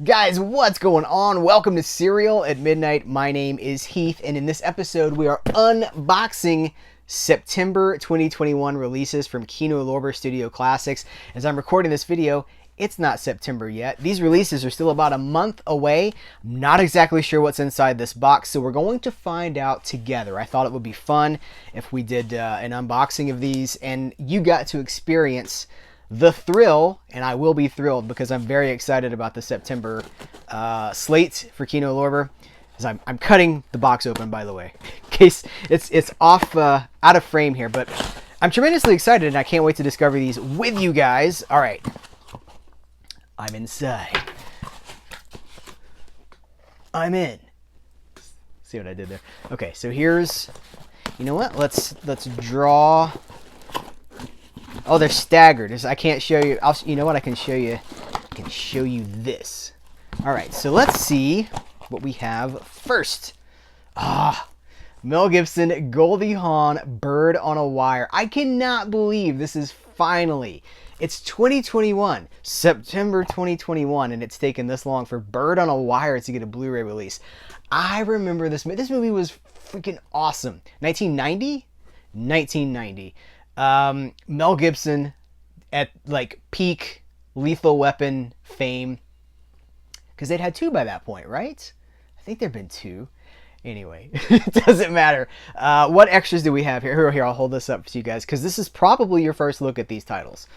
Guys, what's going on? Welcome to Cereal at Midnight. My name is Heath, and in this episode, we are unboxing September 2021 releases from Kino Lorber Studio Classics. As I'm recording this video, it's not September yet. These releases are still about a month away. I'm not exactly sure what's inside this box, so we're going to find out together. I thought it would be fun if we did an unboxing of these, and you got to experience the thrill, and I will be thrilled because I'm very excited about the September slate for Kino Lorber. As I'm cutting the box open, by the way, in case it's off out of frame here, but I'm tremendously excited and I can't wait to discover these with you guys. All right, I'm inside. I'm in. See what I did there? Okay, so here's, you know what? Let's draw. Oh, they're staggered. I can't show you. You know what? I can show you. I can show you this. All right. So let's see what we have first. Mel Gibson, Goldie Hawn, Bird on a Wire. I cannot believe this is finally. It's 2021, September 2021, and it's taken this long for Bird on a Wire to get a Blu-ray release. I remember this. This movie was freaking awesome. 1990. 1990. Mel Gibson at like peak Lethal Weapon fame, because they'd had two by that point, right? I think there've been two. Anyway, it doesn't matter. What extras do we have here? Here, I'll hold this up to you guys because this is probably your first look at these titles.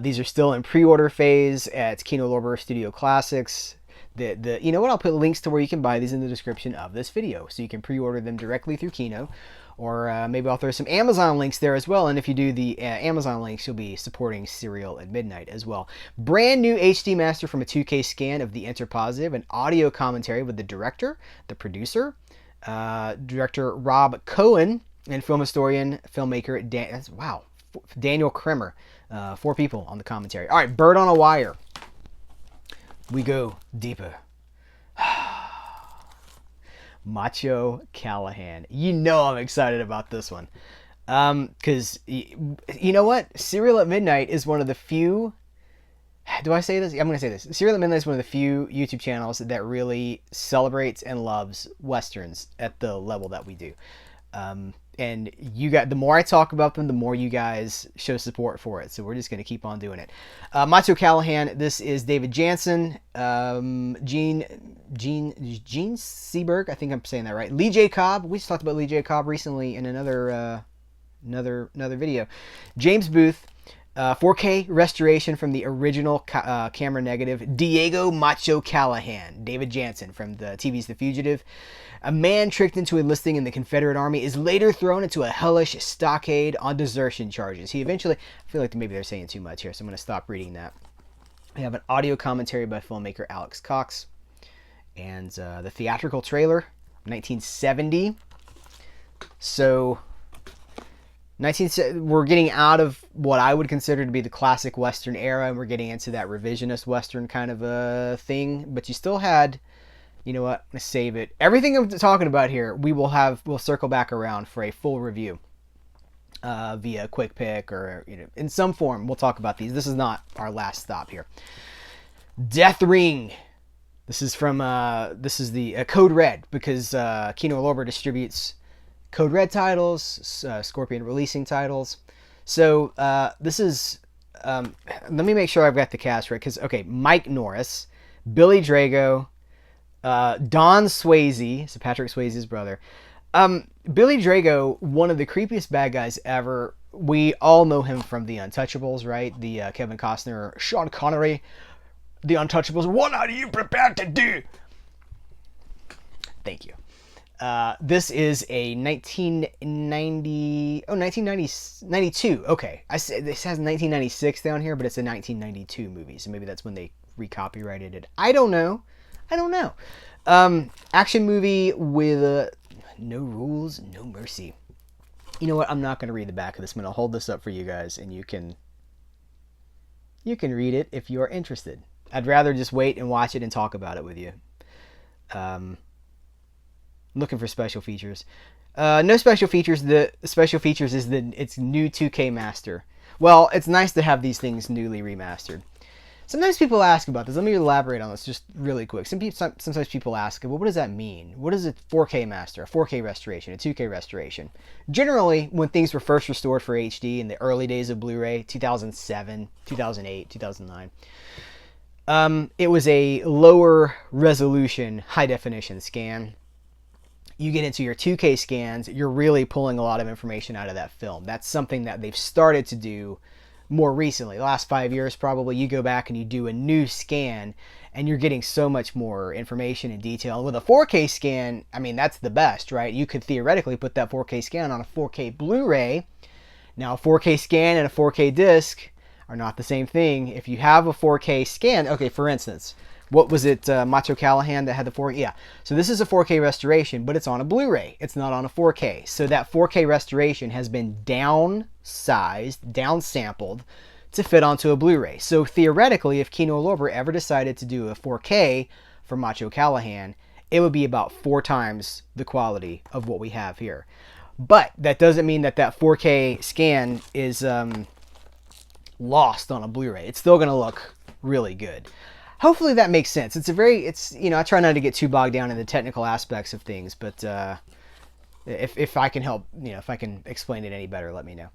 These are still in pre-order phase at Kino Lorber Studio Classics. You know what? I'll put links to where you can buy these in the description of this video, so you can pre-order them directly through Kino. Or maybe I'll throw some Amazon links there as well. And if you do the Amazon links, you'll be supporting Cereal at Midnight as well. Brand new HD master from a 2K scan of The Enter Positive, an audio commentary with the director, the producer, director Rob Cohen, and film historian, filmmaker Daniel Kremer. 4 people on the commentary. All right, Bird on a Wire. We go deeper. Macho Callahan. You know I'm excited about this one. Because, you know what? Cereal at Midnight is one of the few... Do I say this? I'm going to say this. Cereal at Midnight is one of the few YouTube channels that really celebrates and loves Westerns at the level that we do. And the more I talk about them, the more you guys show support for it. So we're just going to keep on doing it. Macho Callahan. This is David Jansen, Gene Seberg. I think I'm saying that right. Ligea Cobb. We just talked about Ligea Cobb recently in another video. James Booth. 4K restoration from the original camera negative. Diego Macho Callahan. David Jansen from the TV's The Fugitive. A man tricked into enlisting in the Confederate Army is later thrown into a hellish stockade on desertion charges. He eventually... I feel like maybe they're saying too much here, so I'm going to stop reading that. We have an audio commentary by filmmaker Alex Cox. And the theatrical trailer, 1970. So... we're getting out of what I would consider to be the classic Western era, and we're getting into that revisionist Western kind of a thing. But you still had... You know what? I'm going to save it. Everything I'm talking about here, we'll circle back around for a full review via Quick Pick or in some form. We'll talk about these. This is not our last stop here. Death Ring. This is from the Code Red, because Kino Lorber distributes Code Red titles, Scorpion releasing titles. So this is let me make sure I've got the cast right, because Mike Norris, Billy Drago, Don Swayze, so Patrick Swayze's brother. Billy Drago, one of the creepiest bad guys ever. We all know him from The Untouchables, right? The Kevin Costner, Sean Connery, The Untouchables. What are you prepared to do? Thank you. This is a 1992. Okay, I said this has 1996 down here, but it's a 1992 movie, so maybe that's when they recopyrighted it. I don't know. Action movie with no rules, no mercy. You know what? I'm not going to read the back of this. I'm going to hold this up for you guys, and you can read it if you're interested. I'd rather just wait and watch it and talk about it with you. Looking for special features. No special features. The special features is it's new 2K master. Well, it's nice to have these things newly remastered. Sometimes people ask about this. Let me elaborate on this just really quick. Sometimes people ask, well, what does that mean? What is a 4K master, a 4K restoration, a 2K restoration? Generally, when things were first restored for HD in the early days of Blu-ray, 2007, 2008, 2009, it was a lower resolution, high definition scan. You get into your 2K scans, you're really pulling a lot of information out of that film. That's something that they've started to do more recently, the last 5 years probably. You go back and you do a new scan and you're getting so much more information and detail. With a 4K scan, I mean, that's the best, right? You could theoretically put that 4K scan on a 4K Blu-ray. Now, a 4K scan and a 4K disc are not the same thing. If you have a 4K scan, okay, for instance, what was it, Macho Callahan that had the 4K? Yeah, so this is a 4K restoration, but it's on a Blu-ray. It's not on a 4K. So that 4K restoration has been downsized, downsampled to fit onto a Blu-ray. So theoretically, if Kino Lorber ever decided to do a 4K for Macho Callahan, it would be about 4 times the quality of what we have here. But that doesn't mean that that 4K scan is lost on a Blu-ray. It's still going to look really good. Hopefully that makes sense. I try not to get too bogged down in the technical aspects of things, but if I can help, if I can explain it any better, let me know.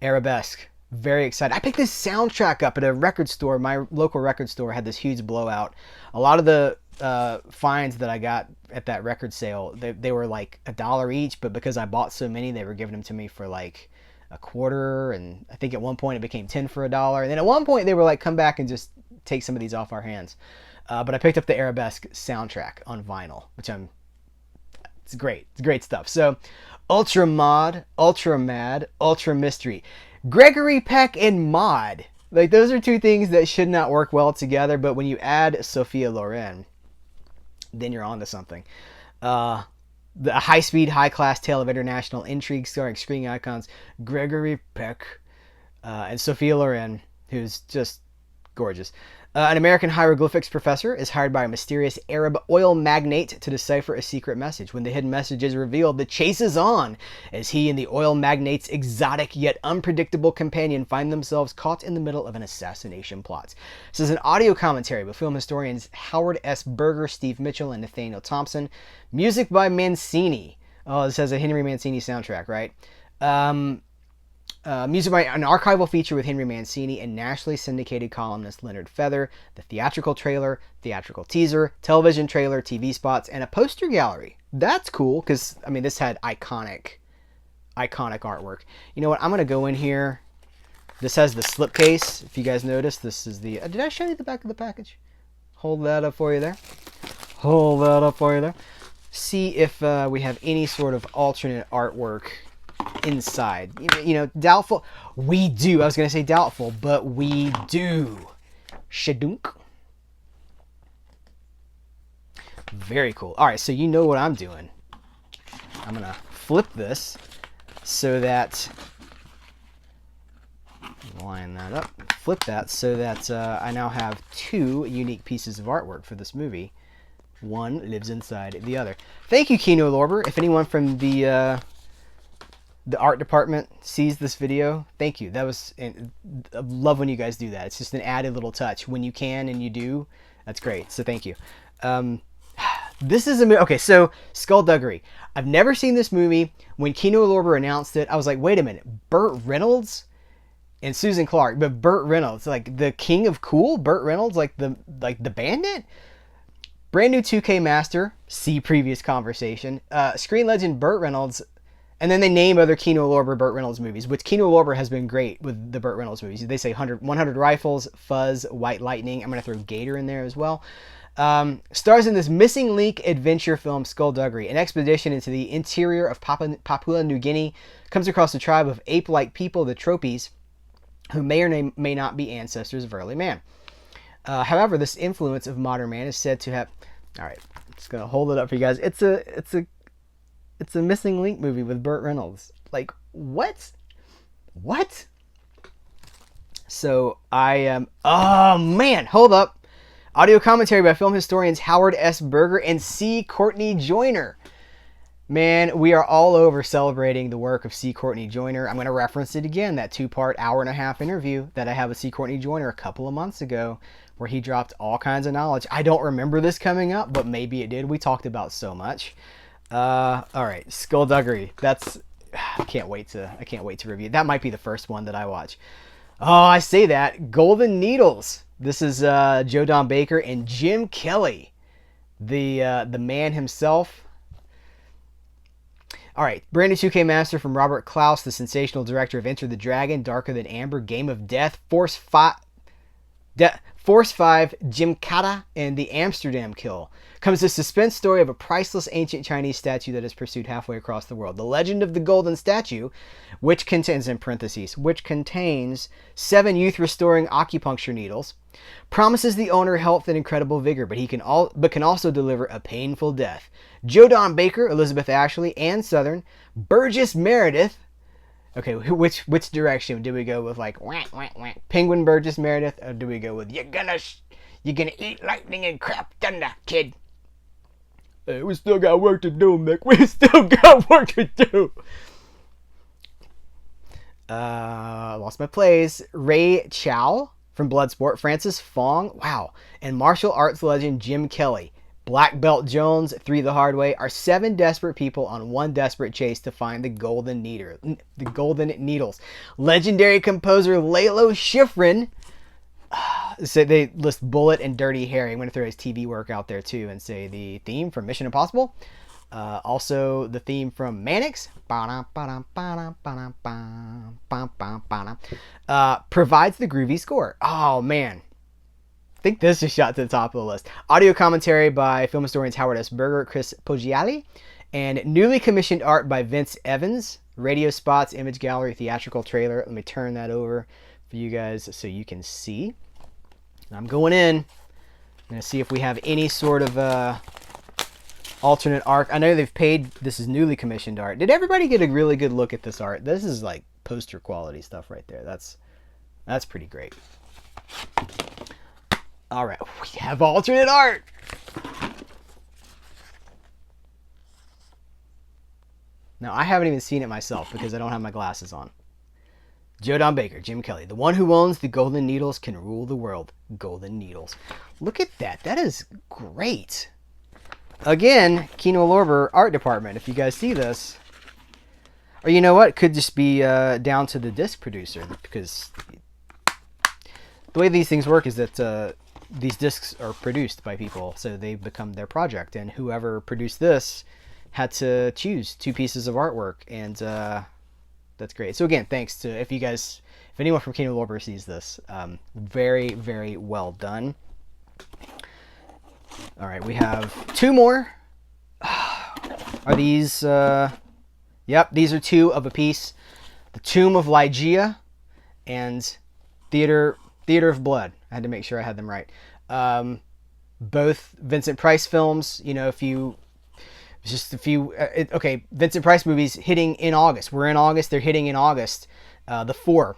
Arabesque, very excited. I picked this soundtrack up at a record store. My local record store had this huge blowout. A lot of the finds that I got at that record sale, they were like $1 each, but because I bought so many, they were giving them to me for like $0.25, and I think at one point it became 10 for $1, and then at one point they were like, come back and just take some of these off our hands. But I picked up the Arabesque soundtrack on vinyl, which it's great. It's great stuff. So Ultra Mod, Ultra Mad, Ultra Mystery. Gregory Peck and Mod. Like, those are two things that should not work well together, but when you add Sophia Loren, then you're onto something. The high-speed, high-class tale of international intrigue starring screen icons Gregory Peck and Sophia Loren, who's just gorgeous. An American hieroglyphics professor is hired by a mysterious Arab oil magnate to decipher a secret message. When the hidden message is revealed, the chase is on as he and the oil magnate's exotic yet unpredictable companion find themselves caught in the middle of an assassination plot. This is an audio commentary by film historians Howard S. Berger, Steve Mitchell, and Nathaniel Thompson. Music by Mancini. Oh, this has a Henry Mancini soundtrack, right? Music by an archival feature with Henry Mancini and nationally syndicated columnist Leonard Feather, the theatrical trailer, theatrical teaser, television trailer, TV spots, and a poster gallery. That's cool, because, I mean, this had iconic artwork. You know what? I'm going to go in here. This has the slipcase. If you guys notice, this is the... did I show you the back of the package? Hold that up for you there. Hold that up for you there. See if we have any sort of alternate artwork inside. Doubtful. We do. I was going to say doubtful, but we do. Shadunk. Very cool. All right, so you know what I'm doing. I'm going to flip this so that... line that up. Flip that so that I now have 2 unique pieces of artwork for this movie. One lives inside the other. Thank you, Kino Lorber. If anyone from the art department sees this video, thank you. That was... I love when you guys do that. It's just an added little touch. When you can and you do, that's great. So thank you. This is a... Okay, so Skullduggery. I've never seen this movie. When Kino Lorber announced it, I was like, wait a minute. Burt Reynolds and Susan Clark, but Burt Reynolds, like the king of cool? Burt Reynolds, like the bandit? Brand new 2K master. See previous conversation. Screen legend Burt Reynolds. And then they name other Kino Lorber Burt Reynolds movies, which Kino Lorber has been great with the Burt Reynolds movies. They say 100 Rifles, Fuzz, White Lightning. I'm going to throw Gator in there as well. Stars in this missing link adventure film, Skullduggery. An expedition into the interior of Papua New Guinea comes across a tribe of ape-like people, the Tropes, who may or may not be ancestors of early man. However, this influence of modern man is said to have... All right, I'm just going to hold it up for you guys. It's a missing link movie with Burt Reynolds. Like, what? What? So I am... oh, man, hold up. Audio commentary by film historians Howard S. Berger and C. Courtney Joyner. Man, we are all over celebrating the work of C. Courtney Joyner. I'm going to reference it again, that 2-part, hour-and-a-half interview that I had with C. Courtney Joyner a couple of months ago, where he dropped all kinds of knowledge. I don't remember this coming up, but maybe it did. We talked about so much. All right, Skullduggery. I can't wait to review. That might be the first one that I watch. Oh, I say that. Golden Needles. This is Joe Don Baker and Jim Kelly, the man himself. All right, brand new 2K master from Robert Klaus, the sensational director of Enter the Dragon, Darker Than Amber, Game of Death, Force 5, Gymkata, and The Amsterdam Kill. Comes the suspense story of a priceless ancient Chinese statue that is pursued halfway across the world. The legend of the golden statue, which contains, in parentheses, 7 youth-restoring acupuncture needles, promises the owner health and incredible vigor, but can also deliver a painful death. Joe Don Baker, Elizabeth Ashley, Ann Southern, Burgess Meredith. Okay, which direction do we go with? Like whack, whack, whack, Penguin Burgess Meredith, or do we go with you're gonna eat lightning and crap thunder, kid? Hey, we still got work to do, Mick. We still got work to do. Lost my place. Ray Chow from Bloodsport, Francis Fong, wow, and martial arts legend Jim Kelly. Black Belt Jones, 3 the Hard Way, are 7 desperate people on one desperate chase to find the golden needles. Legendary composer Lalo Schifrin. So they list Bullet and Dirty Harry. I'm going to throw his TV work out there too and say the theme from Mission Impossible. Also the theme from Mannix. Provides the groovy score. Oh man. I think this is shot to the top of the list. Audio commentary by film historians Howard S. Berger, Chris Poggiali, and newly commissioned art by Vince Evans. Radio spots, image gallery, theatrical trailer. Let me turn that over for you guys so you can see. I'm going in. I'm going to see if we have any sort of alternate art. I know they've paid. This is newly commissioned art. Did everybody get a really good look at this art? This is like poster quality stuff right there. That's pretty great. All right, we have alternate art. Now, I haven't even seen it myself because I don't have my glasses on. Joe Don Baker, Jim Kelly. The one who owns the golden needles can rule the world. Golden needles. Look at that. That is great. Again, Kino Lorber art department. If you guys see this. Or you know what? It could just be down to the disc producer. Because the way these things work is that these discs are produced by people. So they become their project. And whoever produced this had to choose 2 pieces of artwork. And that's great. So again, thanks to, if anyone from Kino Lorber sees this, very, very well done. All right, we have 2 more. Are these, yep, these are 2 of a piece. The Tomb of Ligea and Theater of Blood. I had to make sure I had them right. Both Vincent Price films, you know, okay, Vincent Price movies hitting in August. We're in August. They're hitting in August. The 4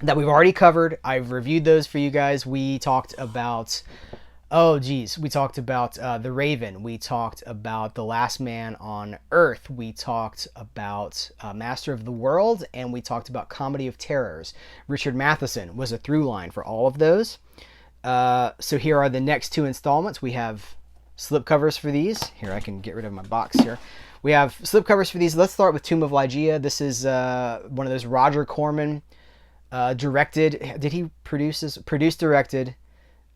that we've already covered. I've reviewed those for you guys. We talked about, we talked about The Raven. We talked about The Last Man on Earth. We talked about Master of the World. And we talked about Comedy of Terrors. Richard Matheson was a through line for all of those. So here are the next 2 installments. We have slipcovers for these. Here, I can get rid of my box here. We have slipcovers for these. Let's start with Tomb of Ligea. This is one of those Roger Corman directed. Did he produce, directed,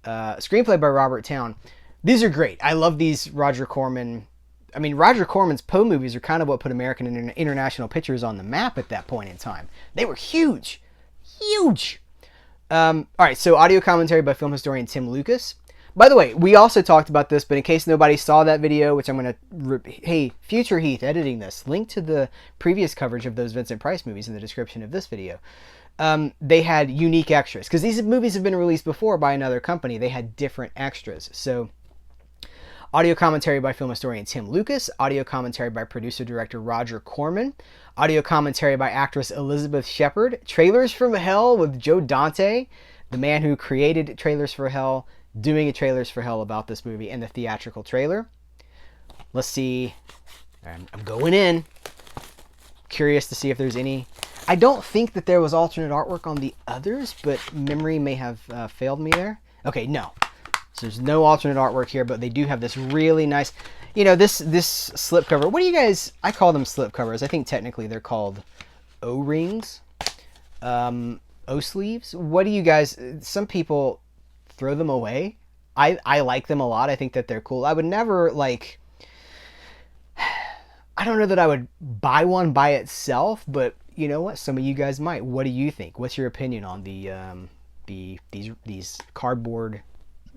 screenplay by Robert Towne. These are great. I love these Roger Corman. I mean, Roger Corman's Poe movies are kind of what put American and international pictures on the map at that point in time. They were huge. Huge. All right, so audio commentary by film historian Tim Lucas. By the way, we also talked about this, but in case nobody saw that video, which I'm going to... Hey, future Heath editing this. Link to the previous coverage of those Vincent Price movies in the description of this video. They had unique extras. Because these movies have been released before by another company. They had different extras. So, audio commentary by film historian Tim Lucas. Audio commentary by producer-director Roger Corman. Audio commentary by actress Elizabeth Shepard. Trailers from Hell with Joe Dante, the man who created Trailers for Hell, doing a Trailers for Hell about this movie and the theatrical trailer. Let's see I'm going in. Curious to see if there's any. I don't think that there was alternate artwork on the others, but memory may have failed me there. Okay, no. So there's no alternate artwork here, but they do have this really nice, you know, this slipcover. What do you guys, I call them slipcovers. I think technically they're called O-rings, O-sleeves. What do you guys, some people throw them away. I like them a lot. I think that they're cool. I would never, like, I don't know that I would buy one by itself, but you know what? Some of you guys might. What do you think? What's your opinion on these cardboard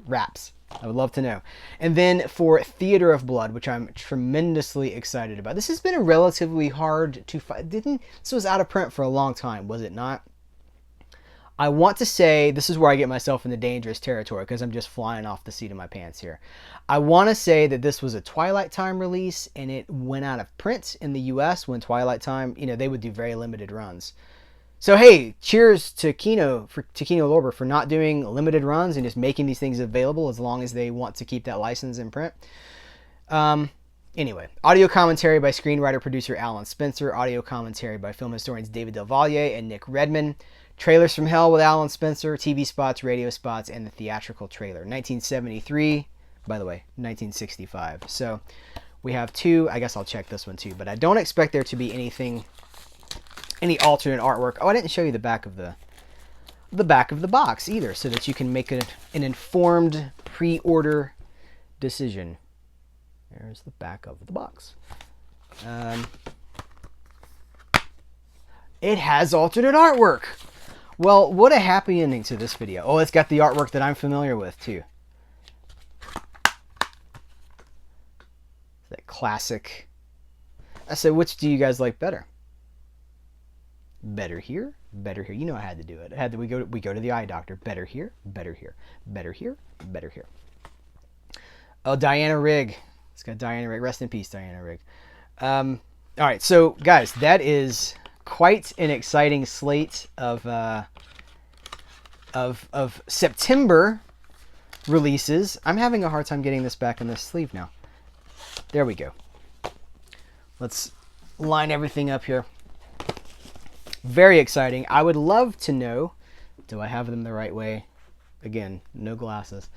wraps? I would love to know. And then for Theater of Blood, which I'm tremendously excited about. This has been a relatively hard to find. This was out of print for a long time, was it not? I want to say, this is where I get myself into dangerous territory because I'm just flying off the seat of my pants here. I want to say that this was a Twilight Time release and it went out of print in the US when Twilight Time, you know, they would do very limited runs. So hey, cheers to Kino Lorber for not doing limited runs and just making these things available as long as they want to keep that license in print. Anyway, audio commentary by screenwriter-producer Alan Spencer, audio commentary by film historians David Del Valle and Nick Redman. Trailers from Hell with Alan Spencer, TV spots, radio spots, and the theatrical trailer. 1973, by the way, 1965. So we have two. I guess I'll check this one too, but I don't expect there to be any alternate artwork. Oh, I didn't show you the back of the box either, so that you can make an informed pre-order decision. There's the back of the box. It has alternate artwork. Well, what a happy ending to this video. Oh, it's got the artwork that I'm familiar with, too. That classic. I said, which do you guys like better? Better here, better here. You know I had to do it. We go to the eye doctor. Better here, better here, better here, better here. Oh, Diana Rigg. It's got Diana Rigg. Rest in peace, Diana Rigg. All right, so guys, that is quite an exciting slate of September releases. I'm having a hard time getting this back in this sleeve now. There we go. Let's line everything up here. Very exciting. I would love to know, do I have them the right way? Again, no glasses.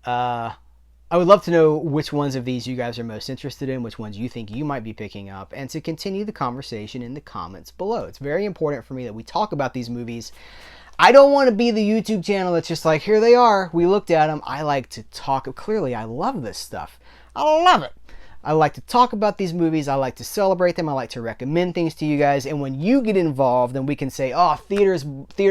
I would love to know which ones of these you guys are most interested in, which ones you think you might be picking up, and to continue the conversation in the comments below. It's very important for me that we talk about these movies. I don't want to be the YouTube channel that's just like, here they are, we looked at them. I like to talk. Clearly, I love this stuff. I love it. I like to talk about these movies. I like to celebrate them. I like to recommend things to you guys. And when you get involved, then we can say, oh, Theater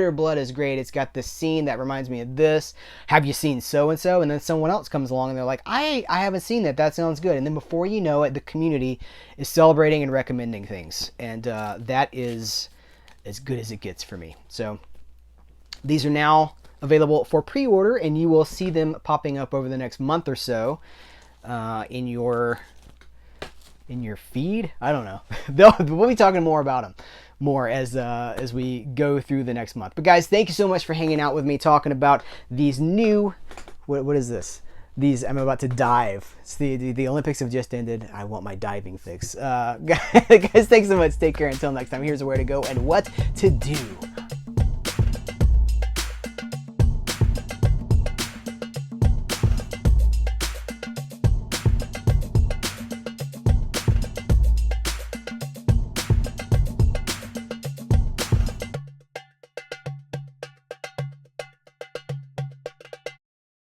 of Blood is great. It's got this scene that reminds me of this. Have you seen so-and-so? And then someone else comes along and they're like, I haven't seen that. That sounds good. And then before you know it, the community is celebrating and recommending things. And that is as good as it gets for me. So these are now available for pre-order, and you will see them popping up over the next month or so in your feed. I don't know. We'll be talking more about them as we go through the next month. But guys, thank you so much for hanging out with me, talking about these new, what is this? I'm about to dive. It's the Olympics have just ended. I want my diving fix. Guys, thanks so much. Take care. Until next time, here's where to go and what to do.